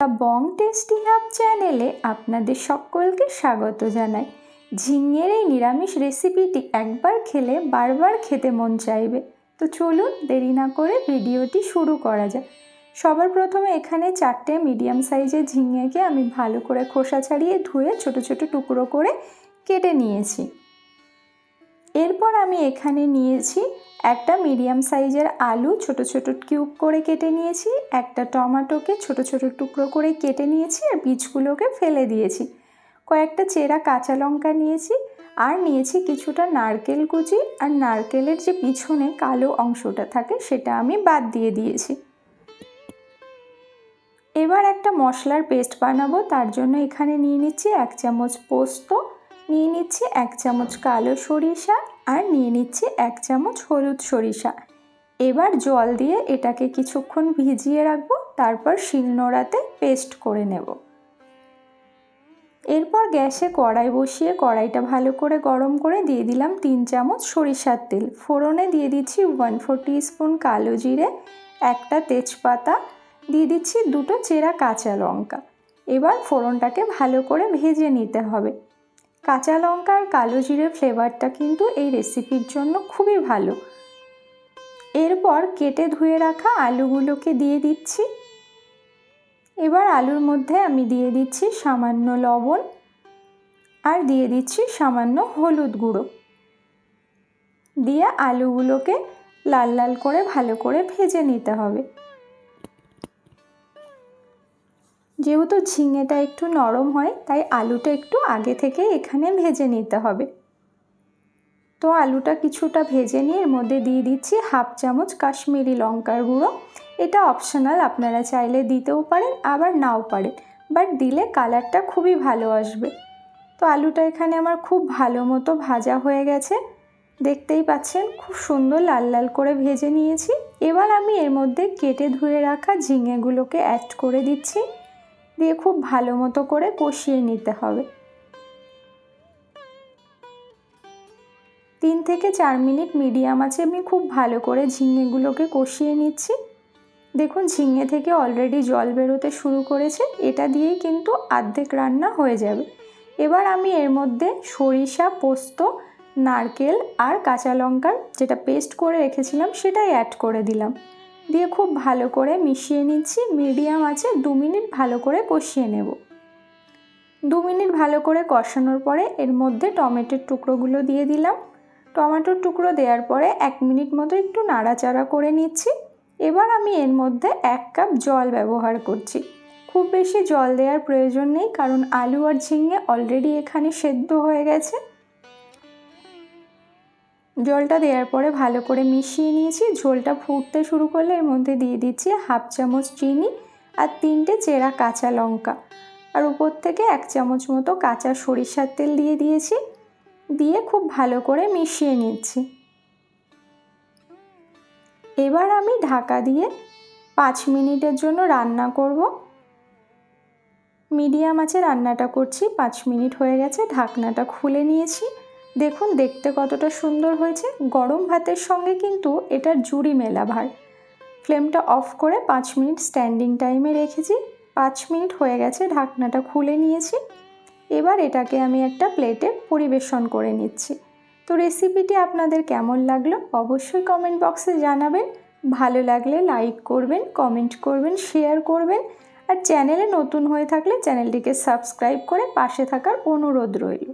The Bong tasty hub চ্যানেলে আপনাদের সকলকে স্বাগত জানাই। ঝিঙের এই নিরামিষ রেসিপিটি একবার খেলে বারবার খেতে মন চাইবে। তো চলুন দেরি না করে ভিডিওটি শুরু করা যাক। সবার প্রথমে এখানে 4টে মিডিয়াম সাইজের ঝিঙেকে আমি ভালো করে খোসা ছাড়িয়ে ধুয়ে ছোট ছোট টুকরো করে কেটে নিয়েছি। এরপর আমি এখানে নিয়েছি একটা মিডিয়াম সাইজের আলু ছোট ছোট কিউব করে কেটে নিয়েছি, একটা টমেটোকে ছোট ছোট টুকরো করে কেটে নিয়েছি আর বীজগুলোকে ফেলে দিয়েছি, কয়েকটা চেরা কাঁচা লঙ্কা নিয়েছি আর নিয়েছি কিছুটা নারকেল কুচি, আর নারকেলের যে পিছনে কালো অংশটা থাকে সেটা আমি বাদ দিয়ে দিয়েছি। এবার একটা মশলার পেস্ট বানাবো, তার জন্য এখানে নিয়ে নিচ্ছি 1 চামচ পোস্ত, নিয়ে নিচ্ছি 1 চামচ কালো সরিষা আর নিয়ে নিচ্ছি 1 চামচ হলুদ সরিষা। এবার জল দিয়ে এটাকে কিছুক্ষণ ভিজিয়ে রাখবো, তারপর শিলনোড়াতে পেস্ট করে নেব। এরপর গ্যাসে কড়াই বসিয়ে কড়াইটা ভালো করে গরম করে দিয়ে দিলাম 3 চামচ সরিষার তেল। ফোড়নে দিয়ে দিচ্ছি 1/4 টিস্পুন কালো জিরে, একটা তেজপাতা, দিয়ে দিচ্ছি 2টো চেরা কাঁচা লঙ্কা। এবার ফোড়নটাকে ভালো করে ভেজে নিতে হবে। কাঁচা লঙ্কা আর কালো জিরের ফ্লেভারটা কিন্তু এই রেসিপির জন্য খুবই ভালো। এরপর কেটে ধুয়ে রাখা আলুগুলোকে দিয়ে দিচ্ছি। এবার আলুর মধ্যে আমি দিয়ে দিচ্ছি সামান্য লবণ আর দিয়ে দিচ্ছি সামান্য হলুদ গুঁড়ো, দিয়ে আলুগুলোকে লাল লাল করে ভালো করে ভেজে নিতে হবে। যেহেতু ঝিঙেটা একটু নরম হয় তাই আলুটা একটু আগে থেকে এখানে ভেজে নিতে হবে। তো আলুটা কিছুটা ভেজে নিয়ে এর মধ্যে দিয়ে দিচ্ছি 1/2 চামচ কাশ্মীরি লঙ্কার গুঁড়ো। এটা অপশনাল, আপনারা চাইলে দিতেও পারেন আবার নাও পারেন, বাট দিলে কালারটা খুবই ভালো আসবে। তো আলুটা এখানে আমার খুব ভালো মতো ভাজা হয়ে গেছে, দেখতেই পাচ্ছেন খুব সুন্দর লাল লাল করে ভেজে নিয়েছি। এবার আমি এর মধ্যে কেটে ধুয়ে রাখা ঝিঙেগুলোকে অ্যাড করে দিচ্ছি, দিয়ে খুব ভালো মতো করে কষিয়ে নিতে হবে। 3 থেকে 4 মিনিট মিডিয়াম আঁচে আমি খুব ভালো করে ঝিঙেগুলোকে কষিয়ে নিচ্ছি। দেখুন ঝিঙে থেকে অলরেডি জল বেরোতে শুরু করেছে, এটা দিয়েই কিন্তু অর্ধেক রান্না হয়ে যাবে। এবার আমি এর মধ্যে সরিষা, পোস্ত, নারকেল আর কাঁচা লঙ্কার যেটা পেস্ট করে রেখেছিলাম সেটাই অ্যাড করে দিলাম, দিয়ে খুব ভালো করে মিশিয়ে নিচ্ছি। মিডিয়াম আঁচে 2 মিনিট ভালো করে কষিয়ে নেব। 2 মিনিট ভালো করে কষানোর পরে এর মধ্যে টমেটোর টুকরোগুলো দিয়ে দিলাম। টমেটোর টুকরো দেওয়ার পরে 1 মিনিট মতো একটু নাড়াচাড়া করে নিচ্ছি। এবার আমি এর মধ্যে 1 কাপ জল ব্যবহার করছি। খুব বেশি জল দেওয়ার প্রয়োজন নেই, কারণ আলু আর ঝিঙে অলরেডি এখানে সেদ্ধ হয়ে গেছে। জলটা দেওয়ার পরে ভালো করে মিশিয়ে নিয়েছি। ঝোলটা ফুটতে শুরু করলে এর মধ্যে দিয়ে দিচ্ছি 1/2 চামচ চিনি আর 3টে চেরা কাঁচা লঙ্কা, আর উপর থেকে 1 চামচ মতো কাঁচা সরিষার তেল দিয়ে দিয়েছি, দিয়ে খুব ভালো করে মিশিয়ে নিচ্ছি। এবার আমি ঢাকা দিয়ে 5 মিনিটের জন্য রান্না করব। মিডিয়াম আঁচে রান্নাটা করছি। 5 মিনিট হয়ে গেছে, ঢাকনাটা খুলে নিয়েছি। দেখুন দেখতে কতটা সুন্দর হয়েছে। গরম ভাতের সঙ্গে কিন্তু এটার জুড়ি মেলা ভার। ফ্লেমটা অফ করে 5 মিনিট স্ট্যান্ডিং টাইমে রেখেছি। 5 মিনিট হয়ে গেছে, ঢাকনাটা খুলে নিয়েছি। এবার এটাকে আমি একটা প্লেটে পরিবেশন করে নিচ্ছি। তো রেসিপিটি আপনাদের কেমন লাগলো অবশ্যই কমেন্ট বক্সে জানাবেন। ভালো লাগলে লাইক করবেন, কমেন্ট করবেন, শেয়ার করবেন, আর চ্যানেলে নতুন হয়ে থাকলে চ্যানেলটিকে সাবস্ক্রাইব করে পাশে থাকার অনুরোধ রইল।